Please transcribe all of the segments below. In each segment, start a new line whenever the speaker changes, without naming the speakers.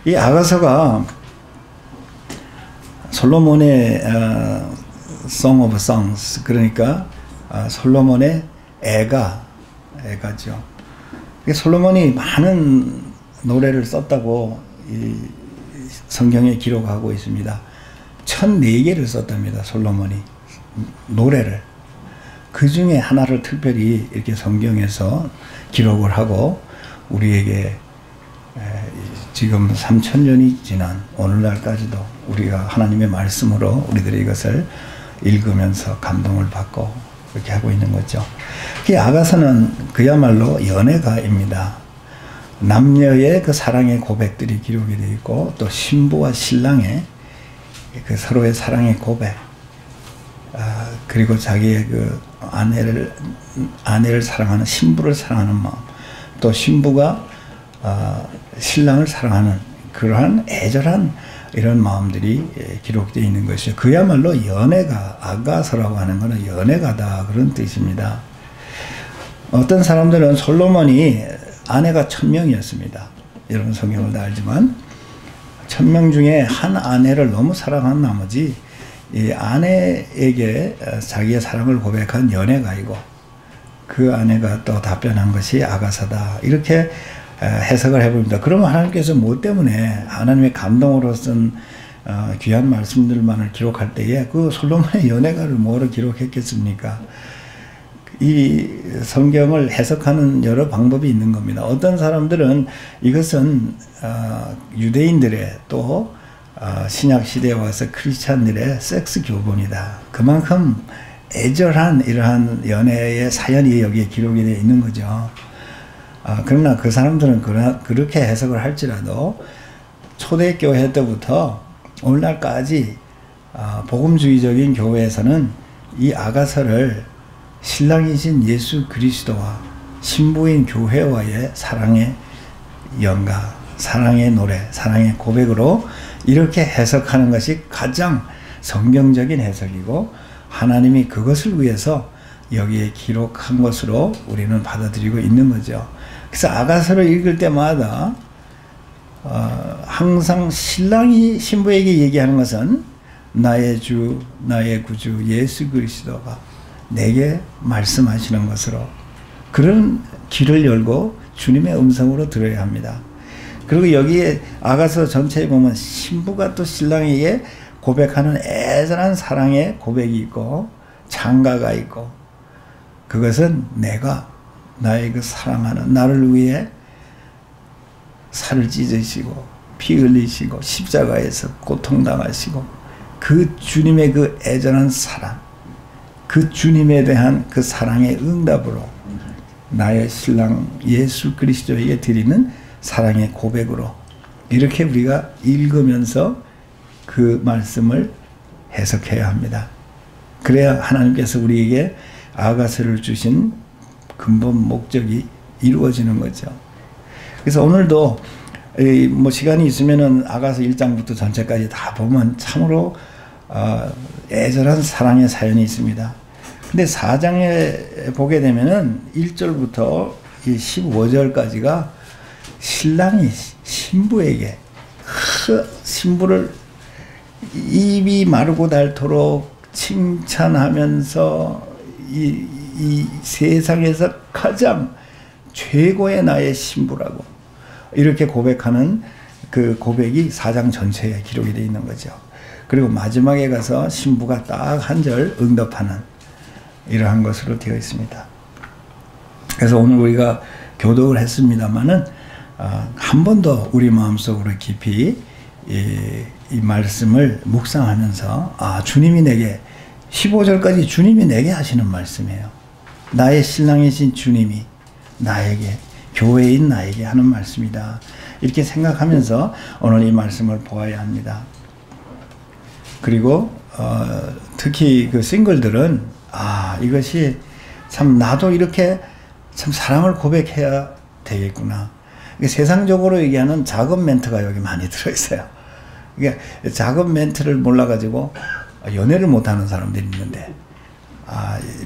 이 아가서가 솔로몬의 Song of Songs, 그러니까 솔로몬의 애가죠. 솔로몬이 많은 노래를 썼다고 이 성경에 기록하고 있습니다. 1004개를 썼답니다. 솔로몬이 노래를. 그 중에 하나를 특별히 이렇게 성경에서 기록을 하고 우리에게 지금 3000년이 지난 오늘날까지도 우리가 하나님의 말씀으로 우리들이 이것을 읽으면서 감동을 받고 그렇게 하고 있는 거죠. 그 아가서는 그야말로 연애가입니다. 남녀의 그 사랑의 고백들이 기록이 되어 있고 또 신부와 신랑의 그 서로의 사랑의 고백, 그리고 자기의 그 아내를 사랑하는, 신부를 사랑하는 마음, 또 신부가 신랑을 사랑하는 그러한 애절한 이런 마음들이 기록되어 있는 것이죠. 그야말로 연애가, 아가서라고 하는 것은 연애가다 그런 뜻입니다. 어떤 사람들은 솔로몬이 아내가 1000명이었습니다. 여러분 성경을 다 알지만 1000명 중에 한 아내를 너무 사랑한 나머지 이 아내에게 자기의 사랑을 고백한 연애가이고 그 아내가 또 답변한 것이 아가서다, 이렇게 해석을 해봅니다. 그러면 하나님께서 뭐 때문에 하나님의 감동으로 쓴 귀한 말씀들만을 기록할 때에 그 솔로몬의 연애가를 뭐로 기록했겠습니까? 이 성경을 해석하는 여러 방법이 있는 겁니다. 어떤 사람들은 이것은 유대인들의 또 신약 시대에 와서 크리스찬들의 섹스 교본이다. 그만큼 애절한 이러한 연애의 사연이 여기에 기록이 되어 있는 거죠. 그러나 그 사람들은 그렇게 해석을 할지라도 초대교회 때부터 오늘날까지 복음주의적인 교회에서는 이 아가서를 신랑이신 예수 그리스도와 신부인 교회와의 사랑의 연가, 사랑의 노래, 사랑의 고백으로 이렇게 해석하는 것이 가장 성경적인 해석이고 하나님이 그것을 위해서 여기에 기록한 것으로 우리는 받아들이고 있는 거죠. 그래서 아가서를 읽을 때마다 항상 신랑이 신부에게 얘기하는 것은 나의 주, 나의 구주 예수 그리스도가 내게 말씀하시는 것으로, 그런 귀를 열고 주님의 음성으로 들어야 합니다. 그리고 여기에 아가서 전체에 보면 신부가 또 신랑에게 고백하는 애절한 사랑의 고백이 있고 장가가 있고, 그것은 내가 나의 그 사랑하는, 나를 위해 살을 찢으시고 피 흘리시고 십자가에서 고통당하시고 그 주님의 그 애절한 사랑, 그 주님에 대한 그 사랑의 응답으로 나의 신랑 예수 그리스도에게 드리는 사랑의 고백으로 이렇게 우리가 읽으면서 그 말씀을 해석해야 합니다. 그래야 하나님께서 우리에게 아가서를 주신 근본 목적이 이루어지는 거죠. 그래서 오늘도 뭐 시간이 있으면은 아가서 1장부터 전체까지 다 보면 참으로 애절한 사랑의 사연이 있습니다. 근데 4장에 보게 되면은 1절부터 15절까지가 신랑이 신부에게 신부를 입이 마르고 닳도록 칭찬하면서 이 세상에서 가장 최고의 나의 신부라고 이렇게 고백하는 그 고백이 4장 전체에 기록이 되어 있는 거죠. 그리고 마지막에 가서 신부가 딱 한 절 응답하는 이러한 것으로 되어 있습니다. 그래서 오늘 우리가 교독을 했습니다마는 한 번 더 우리 마음속으로 깊이 이 말씀을 묵상하면서 주님이 내게 15절까지 주님이 내게 하시는 말씀이에요. 나의 신랑이신 주님이 나에게, 교회인 나에게 하는 말씀이다. 이렇게 생각하면서 오늘 이 말씀을 보아야 합니다. 그리고 특히 그 싱글들은 이것이 참 나도 이렇게 참 사랑을 고백해야 되겠구나. 세상적으로 얘기하는 작은 멘트가 여기 많이 들어있어요. 이게 작은 멘트를 몰라가지고 연애를 못하는 사람들이 있는데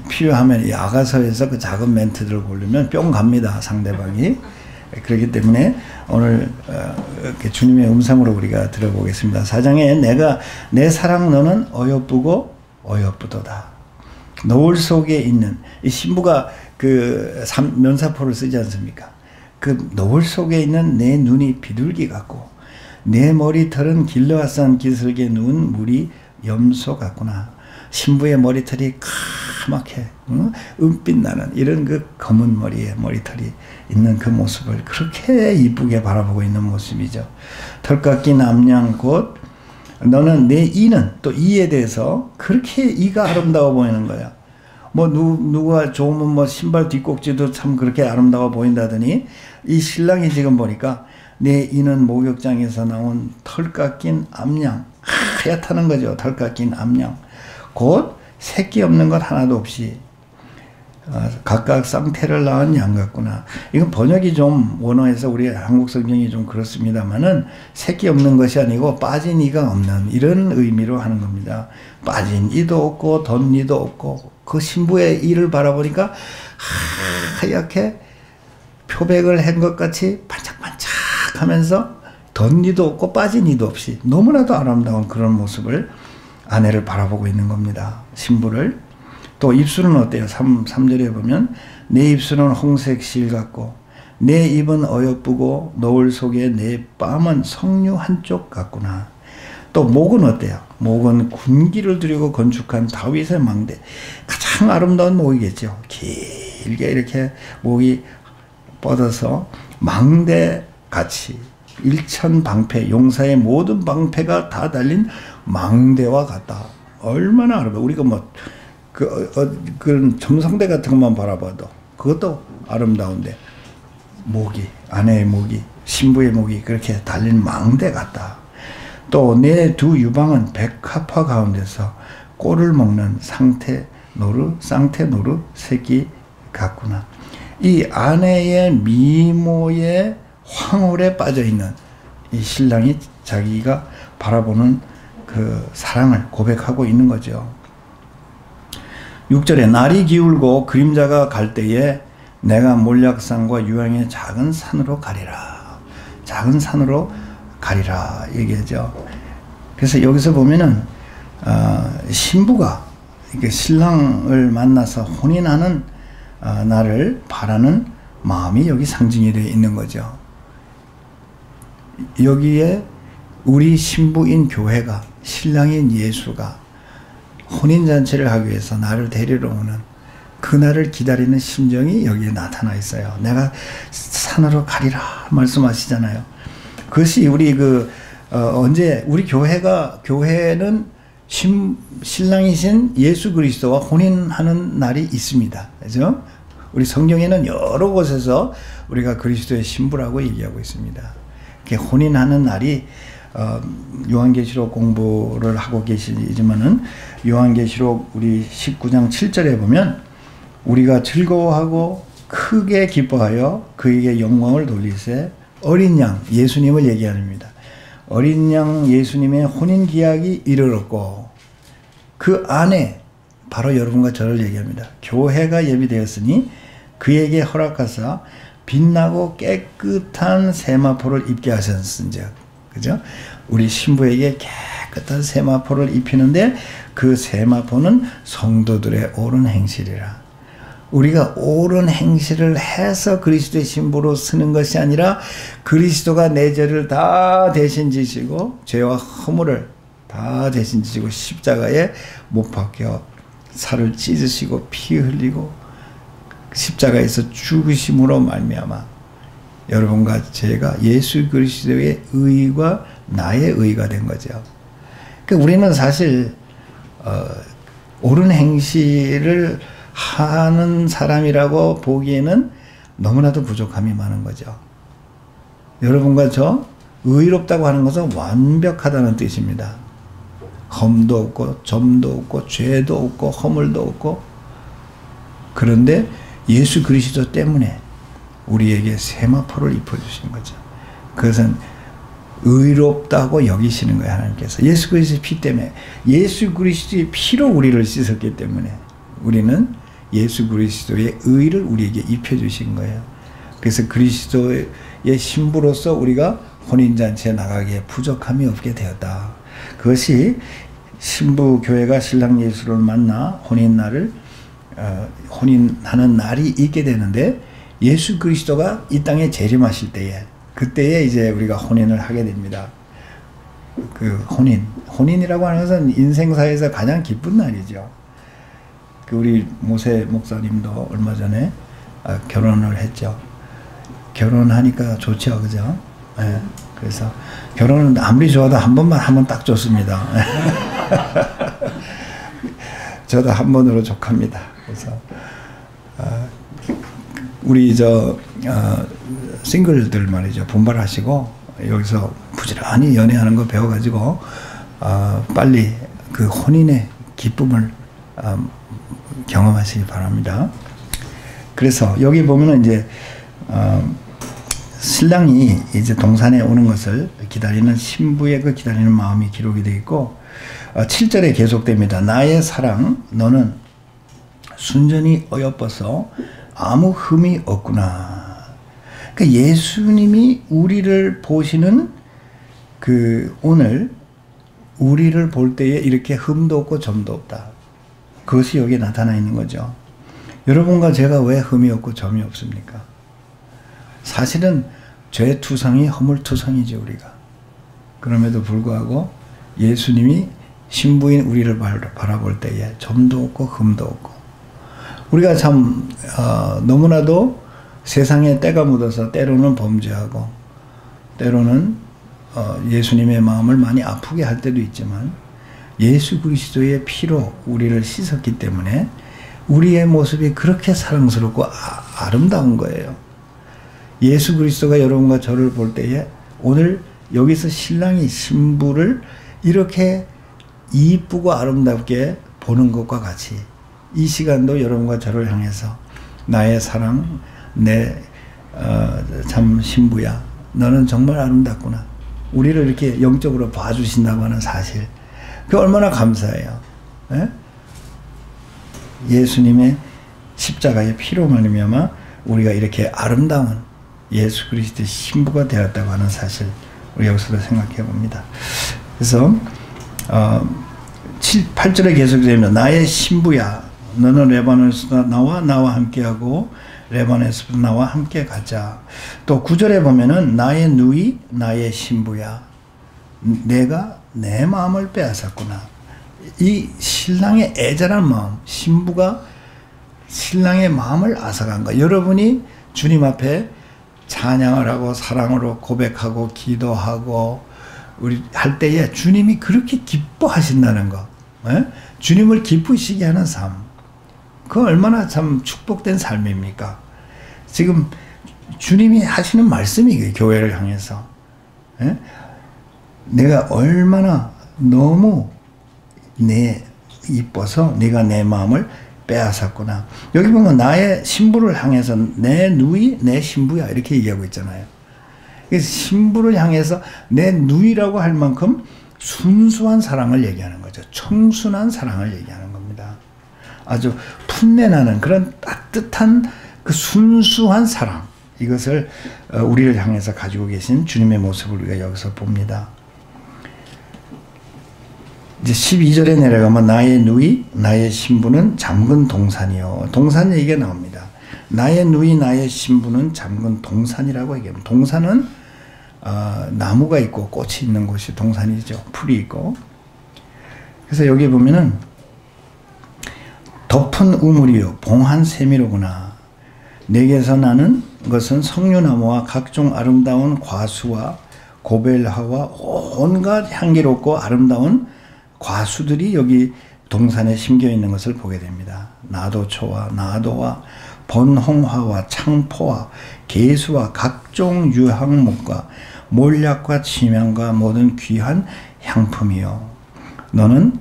필요하면 이 아가서에서 그 작은 멘트들을 고르면 뿅 갑니다. 상대방이. 그렇기 때문에 오늘 주님의 음성으로 우리가 들어보겠습니다. 4장에 내가 내 사랑 너는 어여쁘고 어여쁘도다. 노을 속에 있는 이 신부가 그 면사포를 쓰지 않습니까? 그 노을 속에 있는 내 눈이 비둘기 같고 내 머리털은 길러앗산 기슭에 누운 물이 염소 같구나. 신부의 머리털이 까맣게 은빛 나는 이런 그 검은 머리에 머리털이 있는 그 모습을 그렇게 이쁘게 바라보고 있는 모습이죠. 털 깎인 암양 곧 너는 내 이는 또 이에 대해서 그렇게 이가 아름다워 보이는 거야. 뭐 누가 좋으면 뭐 신발 뒷꼭지도 참 그렇게 아름다워 보인다더니 이 신랑이 지금 보니까 내 이는 목욕장에서 나온 털 깎인 암양, 하얗다는 거죠. 털 깎인 암양 곧 새끼 없는 것 하나도 없이 각각 쌍태를 낳은 양 같구나. 이건 번역이 좀 원어에서 우리 한국 성경이 좀 그렇습니다만은 새끼 없는 것이 아니고 빠진 이가 없는 이런 의미로 하는 겁니다. 빠진 이도 없고 덧 이도 없고 그 신부의 이를 바라보니까 하얗게 표백을 한 것 같이 반짝반짝 하면서 덧 이도 없고 빠진 이도 없이 너무나도 아름다운 그런 모습을 아내를 바라보고 있는 겁니다. 신부를. 또 입술은 어때요? 3절에 보면 내 입술은 홍색 실 같고 내 입은 어여쁘고 노을 속에 내 뺨은 석류 한쪽 같구나. 또 목은 어때요? 목은 군기를 들이고 건축한 다윗의 망대. 가장 아름다운 목이겠죠. 길게 이렇게 목이 뻗어서 망대같이 일천방패, 용사의 모든 방패가 다 달린 망대와 같다. 얼마나 아름다워. 우리가 뭐 그런 점성대 같은 것만 바라봐도 그것도 아름다운데 목이, 아내의 목이, 신부의 목이 그렇게 달린 망대 같다. 또 내 두 유방은 백합화 가운데서 꼴을 먹는 쌍태노루 새끼 같구나. 이 아내의 미모의 황홀에 빠져있는 이 신랑이 자기가 바라보는 그 사랑을 고백하고 있는 거죠. 6절에 날이 기울고 그림자가 갈 때에 내가 몰약산과 유황의 작은 산으로 가리라. 작은 산으로 가리라 얘기하죠. 그래서 여기서 보면은 신부가 신랑을 만나서 혼인하는 날을 바라는 마음이 여기 상징이 되어 있는 거죠. 여기에 우리 신부인 교회가, 신랑인 예수가 혼인잔치를 하기 위해서 나를 데리러 오는 그날을 기다리는 심정이 여기에 나타나 있어요. 내가 산으로 가리라 말씀하시잖아요. 그것이 우리 언제 우리 교회는 신랑이신 예수 그리스도와 혼인하는 날이 있습니다. 그죠? 우리 성경에는 여러 곳에서 우리가 그리스도의 신부라고 얘기하고 있습니다. 이렇게 혼인하는 날이 요한계시록 공부를 하고 계시지만은 요한계시록 우리 19장 7절에 보면 우리가 즐거워하고 크게 기뻐하여 그에게 영광을 돌리세 어린 양 예수님을 얘기합니다. 어린 양 예수님의 혼인 기약이 이르렀고 그 안에 바로 여러분과 저를 얘기합니다. 교회가 예비되었으니 그에게 허락하사 빛나고 깨끗한 세마포를 입게 하셨은즉, 그죠? 우리 신부에게 깨끗한 세마포를 입히는데 그 세마포는 성도들의 옳은 행실이라. 우리가 옳은 행실을 해서 그리스도의 신부로 쓰는 것이 아니라 그리스도가 내 죄를 다 대신 지시고 죄와 허물을 다 대신 지시고 십자가에 못 박혀 살을 찢으시고 피 흘리고 십자가에서 죽으심으로 말미암아 여러분과 제가 예수 그리스도의 의가 나의 의가 된 거죠. 그러니까 우리는 사실 옳은 행실을 하는 사람이라고 보기에는 너무나도 부족함이 많은 거죠. 여러분과 저 의롭다고 하는 것은 완벽하다는 뜻입니다. 험도 없고 점도 없고 죄도 없고 허물도 없고. 그런데 예수 그리스도 때문에 우리에게 세마포를 입혀주신 거죠. 그것은 의롭다고 여기시는 거예요. 하나님께서 예수 그리스도의 피 때문에, 예수 그리스도의 피로 우리를 씻었기 때문에 우리는 예수 그리스도의 의를 우리에게 입혀주신 거예요. 그래서 그리스도의 신부로서 우리가 혼인잔치에 나가기에 부족함이 없게 되었다. 그것이 신부 교회가 신랑 예수를 만나 혼인하는 날이 있게 되는데, 예수 그리스도가 이 땅에 재림하실 때에, 그때에 이제 우리가 혼인을 하게 됩니다. 그 혼인이라고 하는 것은 인생사에서 가장 기쁜 날이죠. 그 우리 모세 목사님도 얼마 전에 결혼을 했죠. 결혼하니까 좋죠, 그죠? 네. 그래서 결혼은 아무리 좋아도 한 번만 하면 딱 좋습니다. 저도 한 번으로 족합니다. 그래서 우리 싱글들 말이죠, 분발하시고 여기서 부지런히 연애하는 거 배워가지고 빨리 그 혼인의 기쁨을 경험하시기 바랍니다. 그래서 여기 보면은 이제 신랑이 이제 동산에 오는 것을 기다리는 신부의 그 기다리는 마음이 기록이 되어 있고, 7절에 계속됩니다. 나의 사랑, 너는 순전히 어여뻐서 아무 흠이 없구나. 그러니까 예수님이 우리를 보시는 오늘 우리를 볼 때에 이렇게 흠도 없고 점도 없다. 그것이 여기에 나타나 있는 거죠. 여러분과 제가 왜 흠이 없고 점이 없습니까? 사실은 죄투성이 허물투성이지 우리가. 그럼에도 불구하고 예수님이 신부인 우리를 바라볼 때에 점도 없고 흠도 없고, 우리가 참 너무나도 세상에 때가 묻어서 때로는 범죄하고 때로는 예수님의 마음을 많이 아프게 할 때도 있지만, 예수 그리스도의 피로 우리를 씻었기 때문에 우리의 모습이 그렇게 사랑스럽고 아름다운 거예요. 예수 그리스도가 여러분과 저를 볼 때에 오늘 여기서 신랑이 신부를 이렇게 이쁘고 아름답게 보는 것과 같이 이 시간도 여러분과 저를 향해서 나의 사랑, 내 참 신부야, 너는 정말 아름답구나, 우리를 이렇게 영적으로 봐주신다고 하는 사실, 그 얼마나 감사해요. 예? 예수님의 십자가의 피로 말미암아 우리가 이렇게 아름다운 예수 그리스도의 신부가 되었다고 하는 사실, 우리 여기서도 생각해 봅니다. 그래서 8절에 계속되면 나의 신부야, 너는 레바논에서 나와 함께하고 레바논에서 나와 함께 가자. 또 9절에 보면은 나의 누이, 나의 신부야, 내가 내 마음을 빼앗았구나. 이 신랑의 애절한 마음, 신부가 신랑의 마음을 앗아간 거. 여러분이 주님 앞에 찬양을 하고 사랑으로 고백하고 기도하고 우리 할 때에 주님이 그렇게 기뻐하신다는 거, 예? 주님을 기쁘시게 하는 삶, 그 얼마나 참 축복된 삶입니까? 지금 주님이 하시는 말씀이 교회를 향해서, 예? 내가 얼마나 너무 이뻐서 네가 내 마음을 빼앗았구나. 여기 보면 나의 신부를 향해서 내 누이, 내 신부야 이렇게 얘기하고 있잖아요. 그래서 신부를 향해서 내 누이라고 할 만큼 순수한 사랑을 얘기하는 거죠. 청순한 사랑을 얘기하는 겁니다. 아주 풋내나는 그런 따뜻한 그 순수한 사랑, 이것을 우리를 향해서 가지고 계신 주님의 모습을 우리가 여기서 봅니다. 이제 12절에 내려가면 나의 누이, 나의 신부는 잠근 동산이요. 동산 얘기가 나옵니다. 나의 누이, 나의 신부는 잠근 동산이라고 얘기합니다. 동산은 나무가 있고 꽃이 있는 곳이 동산이죠. 풀이 있고. 그래서 여기 보면은 덮은 우물이요 봉한 세미로구나. 내게서 나는 것은 석류나무와 각종 아름다운 과수와 고벨하와 온갖 향기롭고 아름다운 과수들이 여기 동산에 심겨 있는 것을 보게 됩니다. 나도초와 나도와 번홍화와 창포와 개수와 각종 유향목과 몰약과 침향과 모든 귀한 향품이요. 너는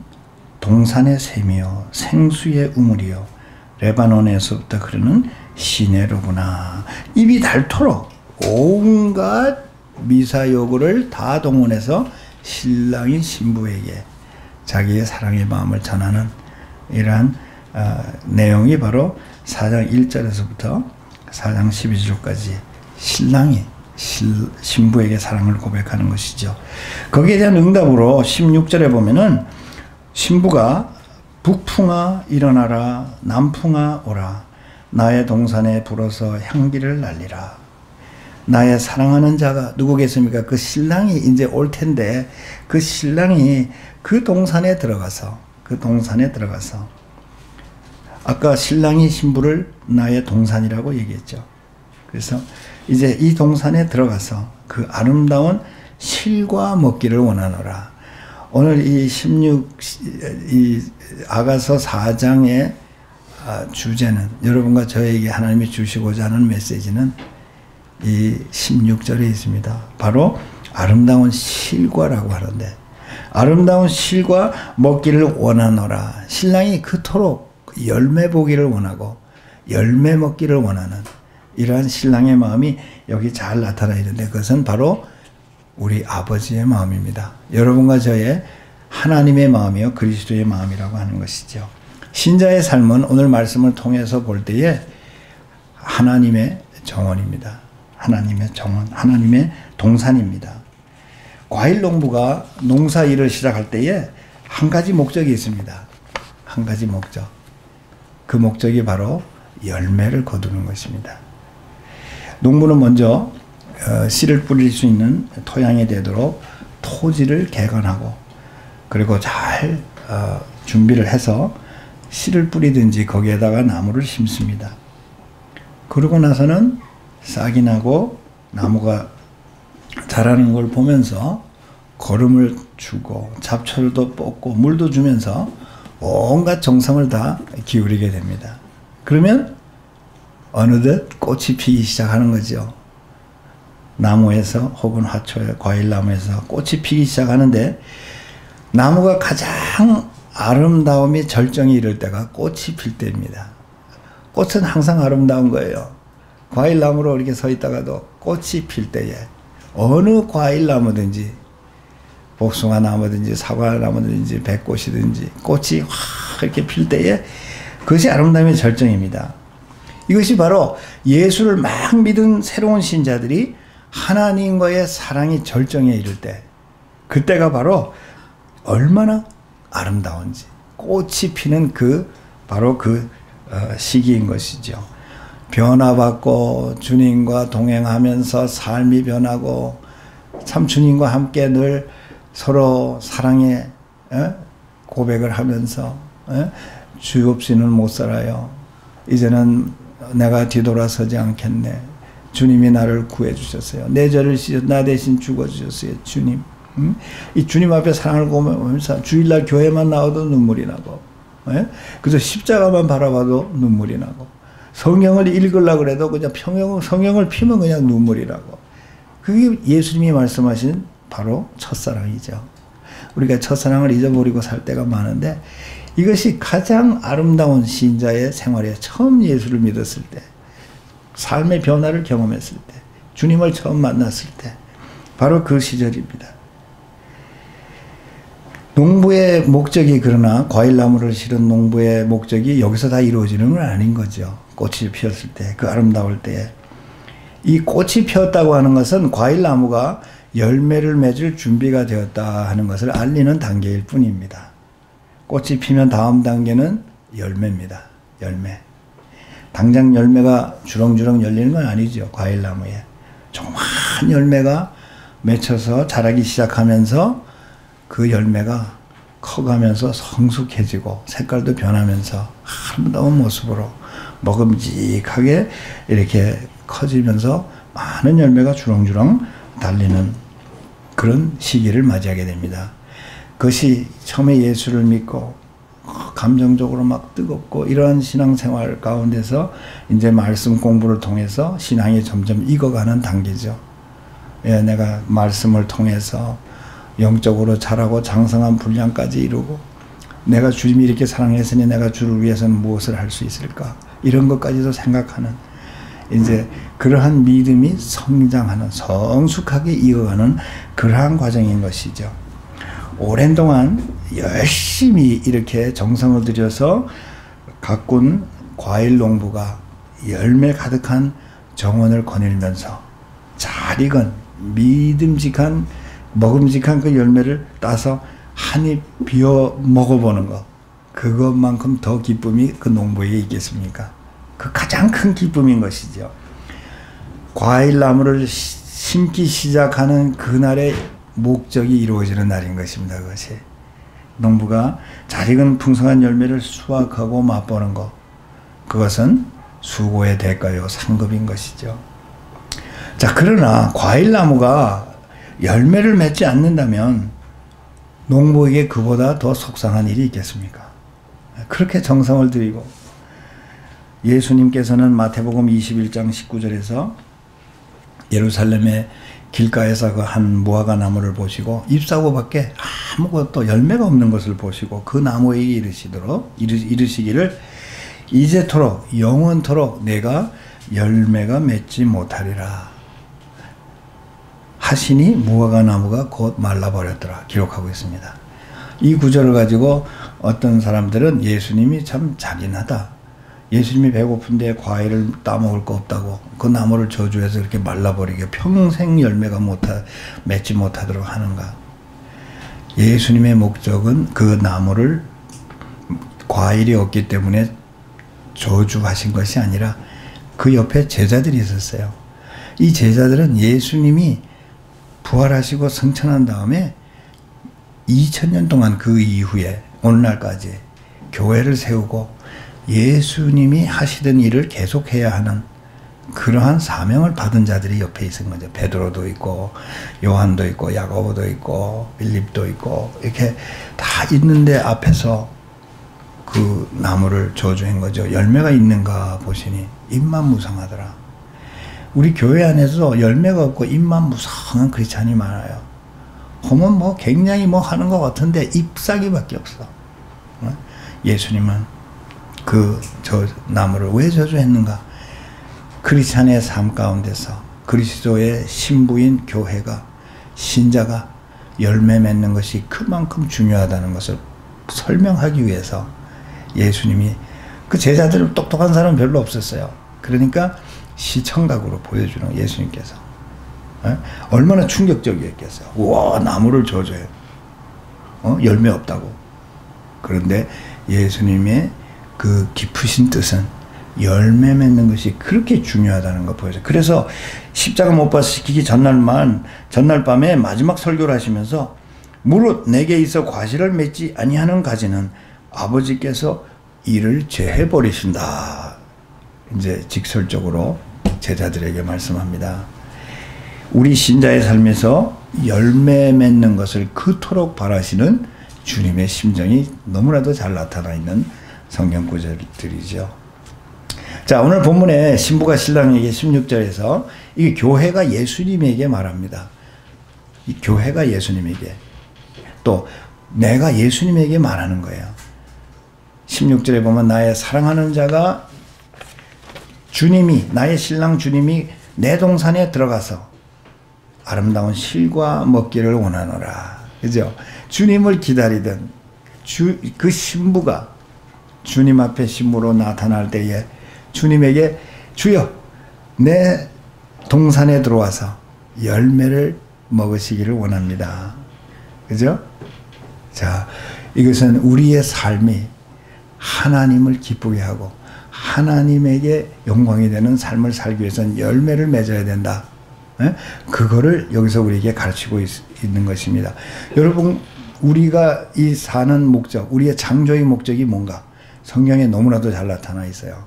동산의 샘이요 생수의 우물이요 레바논에서부터 흐르는 시내로구나. 입이 닳도록 온갖 미사여구를 다 동원해서 신랑이 신부에게 자기의 사랑의 마음을 전하는 이러한 내용이 바로 4장 1절에서부터 4장 12절까지 신랑이 신부에게 사랑을 고백하는 것이죠. 거기에 대한 응답으로 16절에 보면은 신부가 북풍아 일어나라 남풍아 오라 나의 동산에 불어서 향기를 날리라. 나의 사랑하는 자가 누구겠습니까? 그 신랑이 이제 올 텐데 그 신랑이 그 동산에 들어가서 아까 신랑이 신부를 나의 동산이라고 얘기했죠. 그래서 이제 이 동산에 들어가서 그 아름다운 실과 먹기를 원하노라. 오늘 이 아가서 4장의 주제는 여러분과 저에게 하나님이 주시고자 하는 메시지는 이 16절에 있습니다. 바로 아름다운 실과라고 하는데 아름다운 실과 먹기를 원하노라. 신랑이 그토록 열매 보기를 원하고 열매 먹기를 원하는 이러한 신랑의 마음이 여기 잘 나타나 있는데 그것은 바로 우리 아버지의 마음입니다. 여러분과 저의 하나님의 마음이요 그리스도의 마음이라고 하는 것이죠. 신자의 삶은 오늘 말씀을 통해서 볼 때에 하나님의 정원입니다. 하나님의 정원, 하나님의 동산입니다. 과일 농부가 농사 일을 시작할 때에 한 가지 목적이 있습니다. 한 가지 목적. 그 목적이 바로 열매를 거두는 것입니다. 농부는 먼저 씨를 뿌릴 수 있는 토양이 되도록 토지를 개간하고 그리고 잘 준비를 해서 씨를 뿌리든지 거기에다가 나무를 심습니다. 그러고 나서는 싹이 나고 나무가 자라는 걸 보면서 거름을 주고 잡초도 뽑고 물도 주면서 온갖 정성을 다 기울이게 됩니다. 그러면 어느덧 꽃이 피기 시작하는 거죠. 나무에서 혹은 화초에 과일나무에서 꽃이 피기 시작하는데 나무가 가장 아름다움이 절정에 이를 때가 꽃이 필 때입니다. 꽃은 항상 아름다운 거예요. 과일나무로 이렇게 서 있다가도 꽃이 필 때에 어느 과일나무든지 복숭아 나무든지 사과 나무든지 백꽃이든지 꽃이 확 이렇게 필 때에 그것이 아름다움의 절정입니다. 이것이 바로 예수를 막 믿은 새로운 신자들이 하나님과의 사랑이 절정에 이를 때 그때가 바로 얼마나 아름다운지 꽃이 피는 바로 그 시기인 것이죠. 변화받고 주님과 동행하면서 삶이 변하고 참 주님과 함께 늘 서로 사랑의 고백을 하면서 주 없이는 못 살아요. 이제는 내가 뒤돌아서지 않겠네. 주님이 나를 구해 주셨어요. 내 죄를 씻어 나 대신 죽어 주셨어요. 주님. 이 주님 앞에 사랑을 보면서 주일날 교회만 나와도 눈물이 나고 그래서 십자가만 바라봐도 눈물이 나고 성경을 읽으려고 그래도 그냥 성경을 피면 그냥 눈물이 나고 그게 예수님이 말씀하신 바로 첫사랑이죠. 우리가 첫사랑을 잊어버리고 살 때가 많은데 이것이 가장 아름다운 신자의 생활에 처음 예수를 믿었을 때 삶의 변화를 경험했을 때 주님을 처음 만났을 때 바로 그 시절입니다. 농부의 목적이 그러나 과일나무를 실은 농부의 목적이 여기서 다 이루어지는 건 아닌 거죠. 꽃이 피었을 때 그 아름다울 때에 이 꽃이 피었다고 하는 것은 과일나무가 열매를 맺을 준비가 되었다 하는 것을 알리는 단계일 뿐입니다. 꽃이 피면 다음 단계는 열매입니다. 열매. 당장 열매가 주렁주렁 열리는 건 아니죠. 과일나무에. 조그만 열매가 맺혀서 자라기 시작하면서 그 열매가 커가면서 성숙해지고 색깔도 변하면서 아름다운 모습으로 먹음직하게 이렇게 커지면서 많은 열매가 주렁주렁 달리는 그런 시기를 맞이하게 됩니다. 그것이 처음에 예수를 믿고 감정적으로 막 뜨겁고 이러한 신앙생활 가운데서 이제 말씀 공부를 통해서 신앙이 점점 익어가는 단계죠. 예, 내가 말씀을 통해서 영적으로 자라고 장성한 분량까지 이루고 내가 주님이 이렇게 사랑했으니 내가 주를 위해서는 무엇을 할 수 있을까 이런 것까지도 생각하는 이제 그러한 믿음이 성장하는 성숙하게 이어가는 그러한 과정인 것이죠. 오랜 동안 열심히 이렇게 정성을 들여서 가꾼 과일 농부가 열매 가득한 정원을 거닐면서 잘 익은 믿음직한 먹음직한 그 열매를 따서 한 입 비워 먹어보는 것, 그것만큼 더 기쁨이 그 농부에게 있겠습니까? 그 가장 큰 기쁨인 것이죠. 과일나무를 심기 시작하는 그날의 목적이 이루어지는 날인 것입니다. 그것이 농부가 잘 익은 풍성한 열매를 수확하고 맛보는 것, 그것은 수고의 대가요 상급인 것이죠. 자, 그러나 과일나무가 열매를 맺지 않는다면 농부에게 그보다 더 속상한 일이 있겠습니까? 그렇게 정성을 들이고 예수님께서는 마태복음 21장 19절에서 예루살렘의 길가에서 그 한 무화과 나무를 보시고 잎사구밖에 아무것도 열매가 없는 것을 보시고 그 나무에게 이르시기를 이제토록 영원토록 내가 열매가 맺지 못하리라 하시니 무화과 나무가 곧 말라버렸더라 기록하고 있습니다. 이 구절을 가지고 어떤 사람들은 예수님이 참 잔인하다, 예수님이 배고픈데 과일을 따먹을 거 없다고 그 나무를 저주해서 이렇게 말라버리게 평생 열매가 맺지 못하도록 하는가. 예수님의 목적은 그 나무를 과일이 없기 때문에 저주하신 것이 아니라 그 옆에 제자들이 있었어요. 이 제자들은 예수님이 부활하시고 승천한 다음에 2000년 동안 그 이후에 오늘날까지 교회를 세우고 예수님이 하시던 일을 계속해야 하는 그러한 사명을 받은 자들이 옆에 있은 거죠. 베드로도 있고 요한도 있고 야고보도 있고 빌립도 있고 이렇게 다 있는데 앞에서 그 나무를 저주한 거죠. 열매가 있는가 보시니 잎만 무성하더라. 우리 교회 안에서 열매가 없고 잎만 무성한 크리스찬이 많아요. 보면 뭐 굉장히 뭐 하는 것 같은데 잎사귀밖에 없어. 예수님은 저 나무를 왜 저주했는가? 크리스찬의 삶 가운데서 그리스도의 신부인 교회가, 신자가 열매 맺는 것이 그만큼 중요하다는 것을 설명하기 위해서 예수님이, 그 제자들은 똑똑한 사람은 별로 없었어요. 그러니까 시청각으로 보여주는 예수님께서 얼마나 충격적이었겠어요. 우와, 나무를 저주해요. 열매 없다고. 그런데 예수님의 그 깊으신 뜻은 열매 맺는 것이 그렇게 중요하다는 걸 보여줘요. 그래서 십자가 못 박히기 전날 밤에 마지막 설교를 하시면서 무릇 내게 있어 과실을 맺지 아니하는 가지는 아버지께서 이를 제해 버리신다. 이제 직설적으로 제자들에게 말씀합니다. 우리 신자의 삶에서 열매 맺는 것을 그토록 바라시는 주님의 심정이 너무나도 잘 나타나 있는 성경 구절들이죠. 자, 오늘 본문에 신부가 신랑에게 16절에서 이 교회가 예수님에게 말합니다. 이 교회가 예수님에게, 또 내가 예수님에게 말하는 거예요. 16절에 보면 나의 사랑하는 자가 주님이, 나의 신랑 주님이 내 동산에 들어가서 아름다운 실과 먹기를 원하노라. 그죠? 주님을 기다리던 그 신부가 주님 앞에 신부로 나타날 때에 주님에게 주여 내 동산에 들어와서 열매를 먹으시기를 원합니다. 그죠? 자, 이것은 우리의 삶이 하나님을 기쁘게 하고 하나님에게 영광이 되는 삶을 살기 위해서는 열매를 맺어야 된다. 그거를 여기서 우리에게 가르치고 있는 것입니다. 여러분, 우리가 이 사는 목적, 우리의 창조의 목적이 뭔가? 성경에 너무나도 잘 나타나 있어요.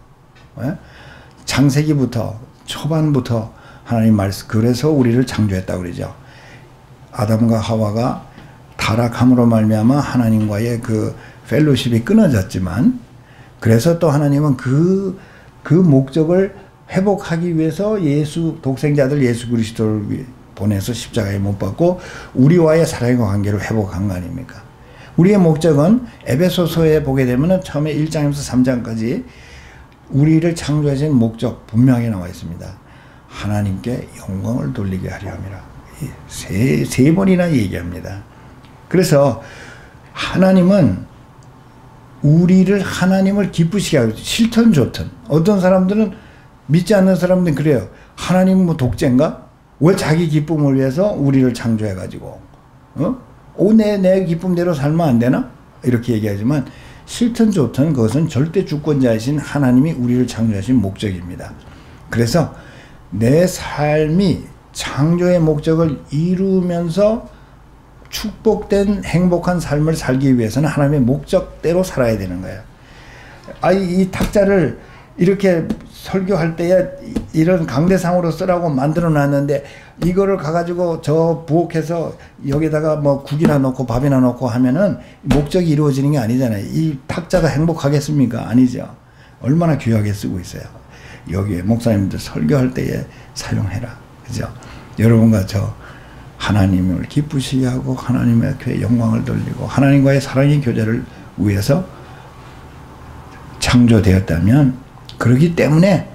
창세기부터, 초반부터 하나님 말씀, 그래서 우리를 창조했다고 그러죠. 아담과 하와가 타락함으로 말미암아 하나님과의 그 펠로십이 끊어졌지만, 그래서 또 하나님은 그 목적을 회복하기 위해서 독생자들 예수 그리스도를 보내서 십자가에 못 박고 우리와의 사랑의 관계를 회복한 거 아닙니까? 우리의 목적은 에베소서에 보게 되면 처음에 1장에서 3장까지 우리를 창조하신 목적 분명히 나와 있습니다. 하나님께 영광을 돌리게 하려 함이라. 세 번이나 얘기합니다. 그래서 하나님은 우리를, 하나님을 기쁘시게 하고, 싫든 좋든, 어떤 사람들은, 믿지 않는 사람들은 그래요. 하나님은 뭐 독재인가? 왜 자기 기쁨을 위해서 우리를 창조해가지고, 내 기쁨대로 살면 안 되나? 이렇게 얘기하지만, 싫든 좋든 그것은 절대 주권자이신 하나님이 우리를 창조하신 목적입니다. 그래서 내 삶이 창조의 목적을 이루면서 축복된 행복한 삶을 살기 위해서는 하나님의 목적대로 살아야 되는 거예요. 이 탁자를 이렇게 설교할 때에 이런 강대상으로 쓰라고 만들어 놨는데 이거를 가가지고 저 부엌에서 여기다가 뭐 국이나 넣고 밥이나 넣고 하면은 목적이 이루어지는 게 아니잖아요. 이 탁자가 행복하겠습니까? 아니죠. 얼마나 귀하게 쓰고 있어요. 여기에 목사님들 설교할 때에 사용해라. 그죠? 여러분과 저 하나님을 기쁘시게 하고 하나님의 교회 영광을 돌리고 하나님과의 사랑의 교제를 위해서 창조되었다면 그렇기 때문에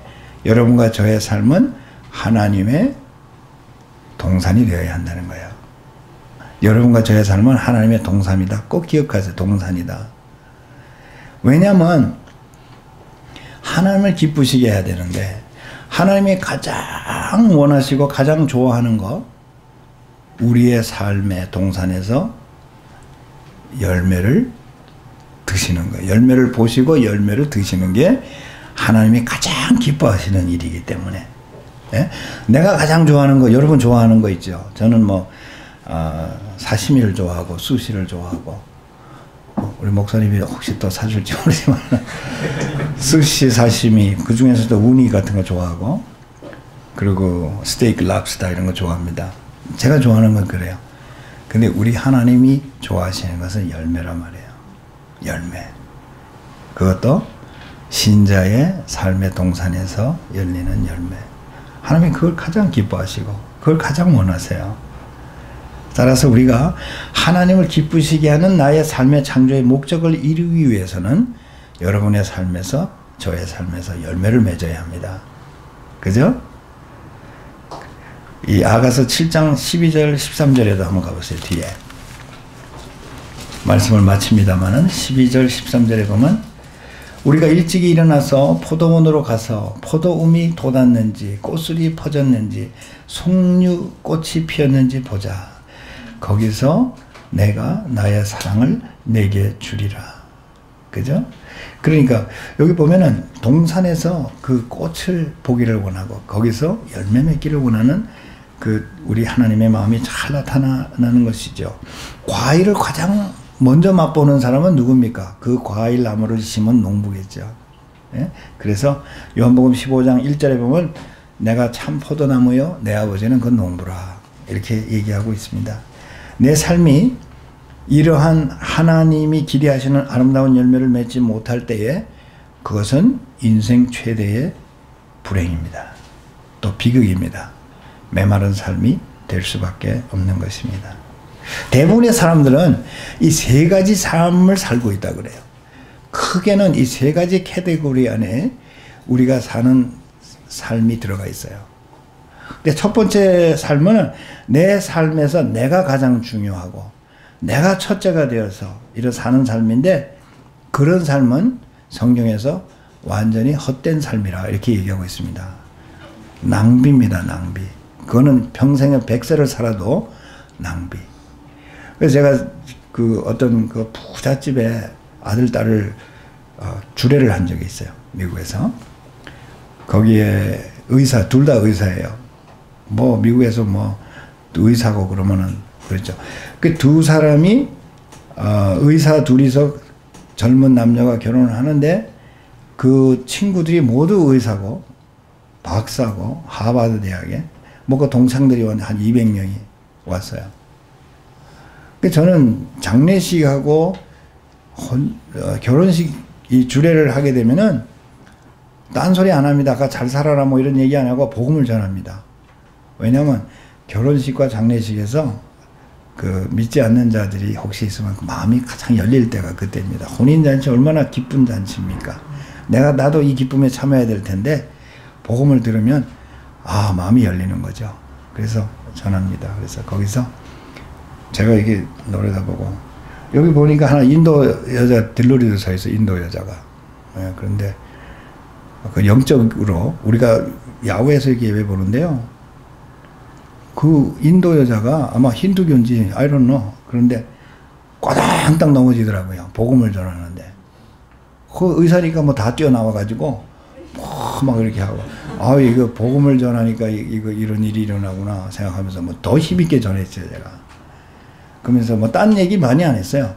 여러분과 저의 삶은 하나님의 동산이 되어야 한다는 거예요. 여러분과 저의 삶은 하나님의 동산이다. 꼭 기억하세요. 동산이다. 왜냐하면 하나님을 기쁘시게 해야 되는데 하나님이 가장 원하시고 가장 좋아하는 거 우리의 삶의 동산에서 열매를 드시는 거예요. 열매를 보시고 열매를 드시는 게 하나님이 가장 기뻐하시는 일이기 때문에 예? 내가 가장 좋아하는 거 여러분 좋아하는 거 있죠. 저는 뭐 사시미를 좋아하고 수시를 좋아하고 우리 목사님이 혹시 또 사줄지 모르지만 스시 사시미 그 중에서도 우니 같은 거 좋아하고 그리고 스테이크 랍스터 이런 거 좋아합니다. 제가 좋아하는 건 그래요. 근데 우리 하나님이 좋아하시는 것은 열매란 말이에요. 열매. 그것도 신자의 삶의 동산에서 열리는 열매. 하나님이 그걸 가장 기뻐하시고 그걸 가장 원하세요. 따라서 우리가 하나님을 기쁘시게 하는 나의 삶의 창조의 목적을 이루기 위해서는 여러분의 삶에서 저의 삶에서 열매를 맺어야 합니다. 그죠? 이 아가서 7장 12절 13절에도 한번 가보세요. 뒤에 말씀을 마칩니다마는 12절 13절에 보면 우리가 일찍이 일어나서 포도원으로 가서 포도움이 돋았는지 꽃술이 퍼졌는지 송류꽃이 피었는지 보자. 거기서 내가 나의 사랑을 내게 주리라. 그죠? 그러니까 여기 보면은 동산에서 그 꽃을 보기를 원하고 거기서 열매 맺기를 원하는 그 우리 하나님의 마음이 잘 나타나는 것이죠. 과일을 가장 먼저 맛보는 사람은 누굽니까? 그 과일 나무를 심은 농부겠죠. 예? 그래서 요한복음 15장 1절에 보면 내가 참 포도나무요 내 아버지는 그 농부라 이렇게 얘기하고 있습니다. 내 삶이 이러한 하나님이 기대하시는 아름다운 열매를 맺지 못할 때에 그것은 인생 최대의 불행입니다. 또 비극입니다. 메마른 삶이 될 수밖에 없는 것입니다. 대부분의 사람들은 이 세 가지 삶을 살고 있다 그래요. 크게는 이 세 가지 카테고리 안에 우리가 사는 삶이 들어가 있어요. 근데 첫 번째 삶은 내 삶에서 내가 가장 중요하고 내가 첫째가 되어서 이런 사는 삶인데 그런 삶은 성경에서 완전히 헛된 삶이라 이렇게 얘기하고 있습니다. 낭비입니다. 낭비. 그거는 평생에 100세를 살아도 낭비. 그래서 제가 그 어떤 그 부잣집에 아들, 딸을 주례를 한 적이 있어요. 미국에서. 거기에 의사, 둘 다 의사예요. 뭐, 미국에서 뭐, 의사고 그러면은, 그렇죠. 그 두 사람이, 의사 둘이서 젊은 남녀가 결혼을 하는데, 그 친구들이 모두 의사고, 박사고, 하버드 대학에, 뭐, 그 동창들이 한 200명이 왔어요. 저는 장례식하고 결혼식 이 주례를 하게 되면은 딴소리 안 합니다. 아까 잘 살아라 뭐 이런 얘기 안 하고 복음을 전합니다. 왜냐하면 결혼식과 장례식에서 그 믿지 않는 자들이 혹시 있으면 마음이 가장 열릴 때가 그때입니다. 혼인잔치 얼마나 기쁜 잔치입니까? 나도 이 기쁨에 참여해야 될 텐데 복음을 들으면 마음이 열리는 거죠. 그래서 전합니다. 그래서 거기서 제가 이게 노래다 보고 여기 보니까 하나 인도 여자 들러리도 서 있어. 인도 여자가. 예, 그런데 그 영적으로 우리가 야후에서 이렇게 예배 보는데요. 그 인도 여자가 아마 힌두교인지 I don't know. 그런데 꽈당땅 넘어지더라고요. 복음을 전하는데. 그 의사니까 뭐 다 뛰어나와가지고 막 이렇게 하고, 아, 이거 복음을 전하니까 이거 이런 일이 일어나구나 생각하면서 뭐 더 힘있게 전했어요, 제가. 그러면서 뭐 딴 얘기 많이 안 했어요.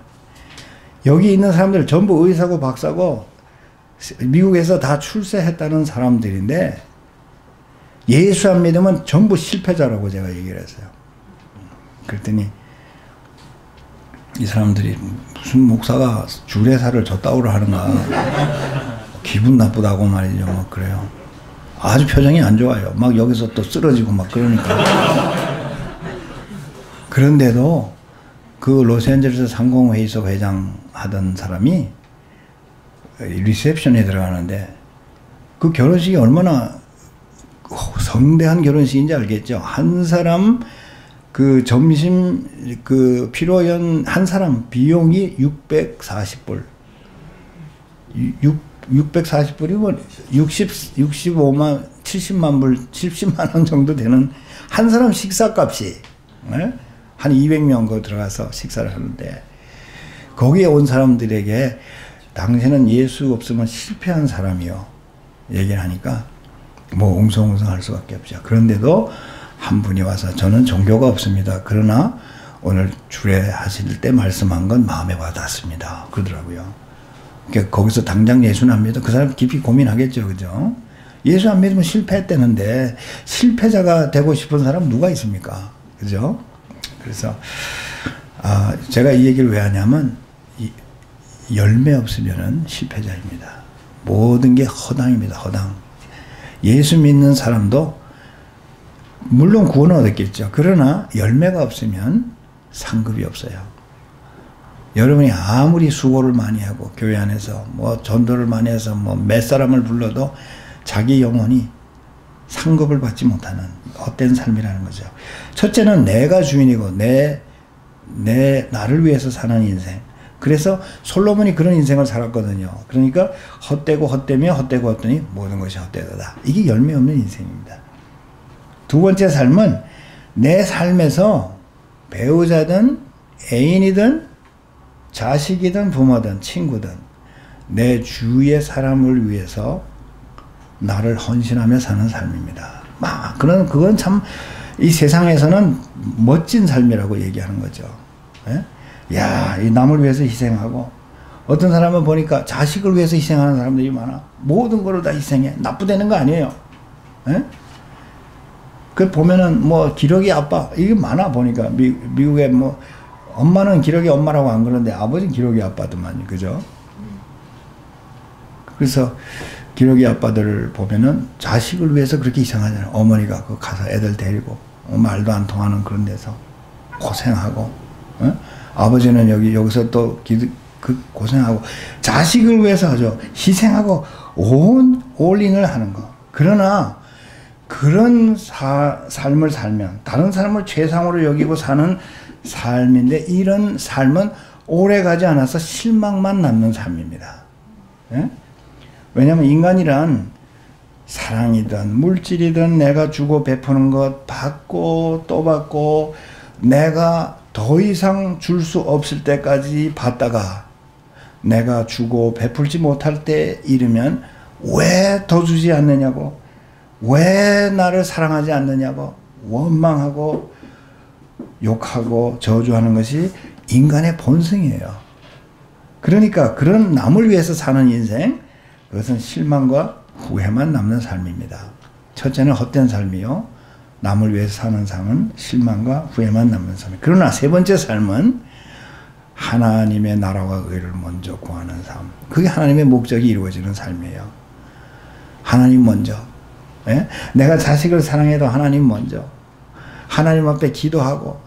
여기 있는 사람들 전부 의사고 박사고 미국에서 다 출세했다는 사람들인데 예수 안 믿으면 전부 실패자라고 제가 얘기를 했어요. 그랬더니 이 사람들이 무슨 목사가 주례사를 저따위로 하는가, 기분 나쁘다고 말이죠. 막 그래요. 아주 표정이 안 좋아요. 막 여기서 또 쓰러지고 막 그러니까. 그런데도 그 로스앤젤레스 상공회의소 회장 하던 사람이 리셉션에 들어가는데 그 결혼식이 얼마나 성대한 결혼식인지 알겠죠. 한 사람 그 점심 그 피로연 한 사람 비용이 640불. 640불이면 65만 70만 불 70만 원 정도 되는 한 사람 식사값이, 네? 한 200명 거 들어가서 식사를 하는데 거기에 온 사람들에게 당신은 예수 없으면 실패한 사람이요 얘기를 하니까 뭐 웅성웅성할 수밖에 없죠. 그런데도 한 분이 와서 저는 종교가 없습니다. 그러나 오늘 주례하실 때 말씀한 건 마음에 와닿았습니다. 그러더라고요. 그러니까 거기서 당장 예수는 안 믿어. 그 사람 깊이 고민하겠죠. 그죠? 예수 안 믿으면 실패했다는데 실패자가 되고 싶은 사람 누가 있습니까? 그죠? 그래서 제가 이 얘기를 왜 하냐면 열매 없으면은 실패자입니다. 모든 게 허당입니다. 허당. 예수 믿는 사람도 물론 구원은 얻었겠죠. 그러나 열매가 없으면 상급이 없어요. 여러분이 아무리 수고를 많이 하고 교회 안에서 뭐 전도를 많이 해서 뭐 몇 사람을 불러도 자기 영혼이 상급을 받지 못하는 헛된 삶이라는 거죠. 첫째는 내가 주인이고 나를 위해서 사는 인생. 그래서 솔로몬이 그런 인생을 살았거든요. 그러니까 헛되고 헛되며 헛되고 헛되니 모든 것이 헛되다. 이게 열매 없는 인생입니다. 두 번째 삶은 내 삶에서 배우자든 애인이든 자식이든 부모든 친구든 내 주위의 사람을 위해서 나를 헌신하며 사는 삶입니다. 그건 참 이 세상에서는 멋진 삶이라고 얘기하는 거죠. 예? 야, 이 남을 위해서 희생하고, 어떤 사람은 보니까 자식을 위해서 희생하는 사람들이 많아. 모든 거를 다 희생해. 나쁘다는 거 아니에요. 예? 그 보면은 뭐 기러기 아빠 이게 많아 보니까 미국에 뭐 엄마는 기러기 엄마라고 안 그러는데 아버지는 기러기 아빠더만, 그죠? 그래서 기러기 아빠들을 보면은 자식을 위해서 그렇게 희생하잖아요. 어머니가 그 가서 애들 데리고 말도 안 통하는 그런 데서 고생하고, 어? 아버지는 여기서 또 고생하고 자식을 위해서 하죠. 희생하고 올인을 하는 거. 그러나 그런 삶을 살면 다른 사람을 최상으로 여기고 사는 삶인데 이런 삶은 오래 가지 않아서 실망만 남는 삶입니다. 예? 왜냐하면 인간이란 사랑이든 물질이든 내가 주고 베푸는 것 받고 또 받고 내가 더 이상 줄 수 없을 때까지 받다가 내가 주고 베풀지 못할 때 이르면 왜 더 주지 않느냐고, 왜 나를 사랑하지 않느냐고 원망하고 욕하고 저주하는 것이 인간의 본성이에요. 그러니까 그런 남을 위해서 사는 인생, 그것은 실망과 후회만 남는 삶입니다. 첫째는 헛된 삶이요, 남을 위해서 사는 삶은 실망과 후회만 남는 삶이에요. 그러나 세 번째 삶은 하나님의 나라와 의를 먼저 구하는 삶. 그게 하나님의 목적이 이루어지는 삶이에요. 하나님 먼저. 예? 내가 자식을 사랑해도 하나님 먼저. 하나님 앞에 기도하고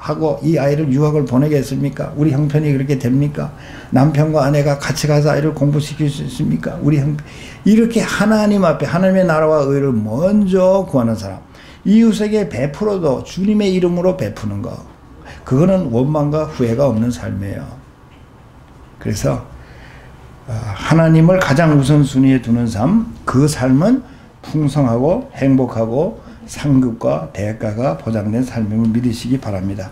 이 아이를 유학을 보내겠습니까? 우리 형편이 그렇게 됩니까? 남편과 아내가 같이 가서 아이를 공부시킬 수 있습니까? 이렇게 하나님 앞에 하나님의 나라와 의를 먼저 구하는 사람. 이웃에게 베풀어도 주님의 이름으로 베푸는 거. 그거는 원망과 후회가 없는 삶이에요. 그래서 하나님을 가장 우선순위에 두는 삶, 그 삶은 풍성하고 행복하고 상급과 대가가 보장된 삶임을 믿으시기 바랍니다.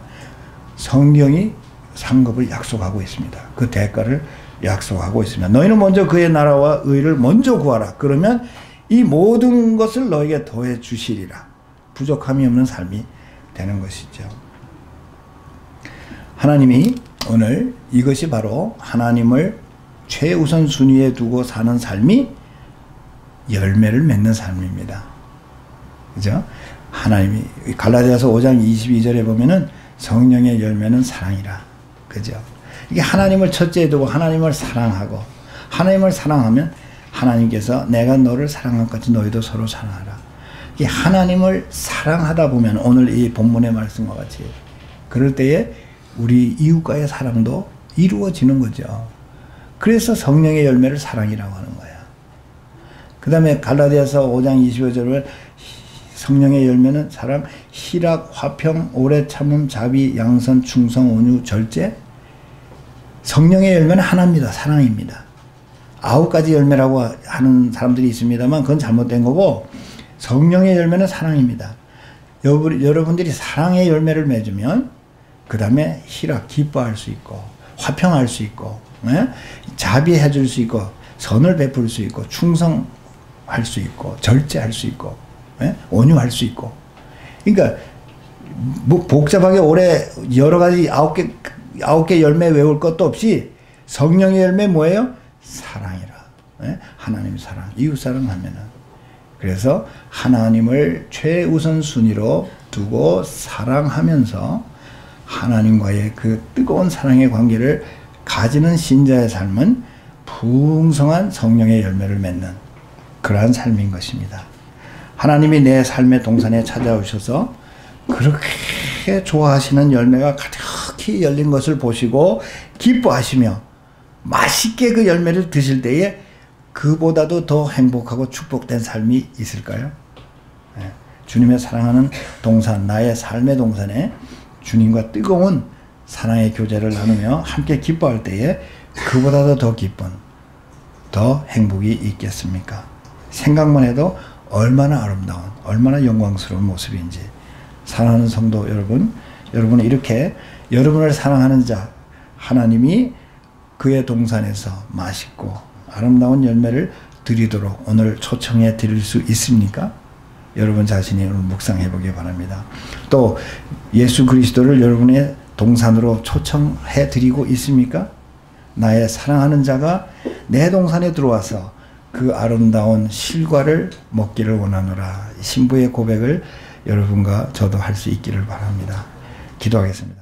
성경이 상급을 약속하고 있습니다. 그 대가를 약속하고 있습니다. 너희는 먼저 그의 나라와 의를 먼저 구하라. 그러면 이 모든 것을 너에게 더해 주시리라. 부족함이 없는 삶이 되는 것이죠. 하나님이 오늘 이것이 바로 하나님을 최우선 순위에 두고 사는 삶이 열매를 맺는 삶입니다. 그죠? 하나님이 갈라디아서 5장 22절에 보면은 성령의 열매는 사랑이라. 그죠? 이게 하나님을 첫째에 두고 하나님을 사랑하고, 하나님을 사랑하면 하나님께서 내가 너를 사랑한 것 같이 너희도 서로 사랑하라. 이 하나님을 사랑하다 보면 오늘 이 본문의 말씀과 같이 그럴 때에 우리 이웃과의 사랑도 이루어지는 거죠. 그래서 성령의 열매를 사랑이라고 하는 거야. 그 다음에 갈라디아서 5장 25절에 성령의 열매는 사랑, 희락, 화평, 오래 참음, 자비, 양선, 충성, 온유, 절제. 성령의 열매는 하나입니다. 사랑입니다. 9가지 열매라고 하는 사람들이 있습니다만 그건 잘못된 거고, 성령의 열매는 사랑입니다. 여러분들이 사랑의 열매를 맺으면 그 다음에 희락, 기뻐할 수 있고, 화평할 수 있고, 자비해 줄 수 있고, 선을 베풀 수 있고, 충성할 수 있고, 절제할 수 있고, 온유할 수 있고. 그러니까 뭐 복잡하게 오래 여러 가지 9개 열매 외울 것도 없이 성령의 열매 뭐예요? 사랑이라. 하나님 사랑, 이웃 사랑하면은. 그래서 하나님을 최우선 순위로 두고 사랑하면서 하나님과의 그 뜨거운 사랑의 관계를 가지는 신자의 삶은 풍성한 성령의 열매를 맺는 그러한 삶인 것입니다. 하나님이 내 삶의 동산에 찾아오셔서 그렇게 좋아하시는 열매가 가득히 열린 것을 보시고 기뻐하시며 맛있게 그 열매를 드실 때에 그보다도 더 행복하고 축복된 삶이 있을까요? 주님의 사랑하는 동산, 나의 삶의 동산에 주님과 뜨거운 사랑의 교제를 나누며 함께 기뻐할 때에 그보다도 더 기쁜, 더 행복이 있겠습니까? 생각만 해도 얼마나 아름다운, 얼마나 영광스러운 모습인지. 사랑하는 성도 여러분, 여러분은 이렇게 여러분을 사랑하는 자 하나님이 그의 동산에서 맛있고 아름다운 열매를 드리도록 오늘 초청해 드릴 수 있습니까? 여러분 자신이 오늘 묵상해 보기 바랍니다. 또 예수 그리스도를 여러분의 동산으로 초청해 드리고 있습니까? 나의 사랑하는 자가 내 동산에 들어와서 그 아름다운 실과를 먹기를 원하노라. 신부의 고백을 여러분과 저도 할 수 있기를 바랍니다. 기도하겠습니다.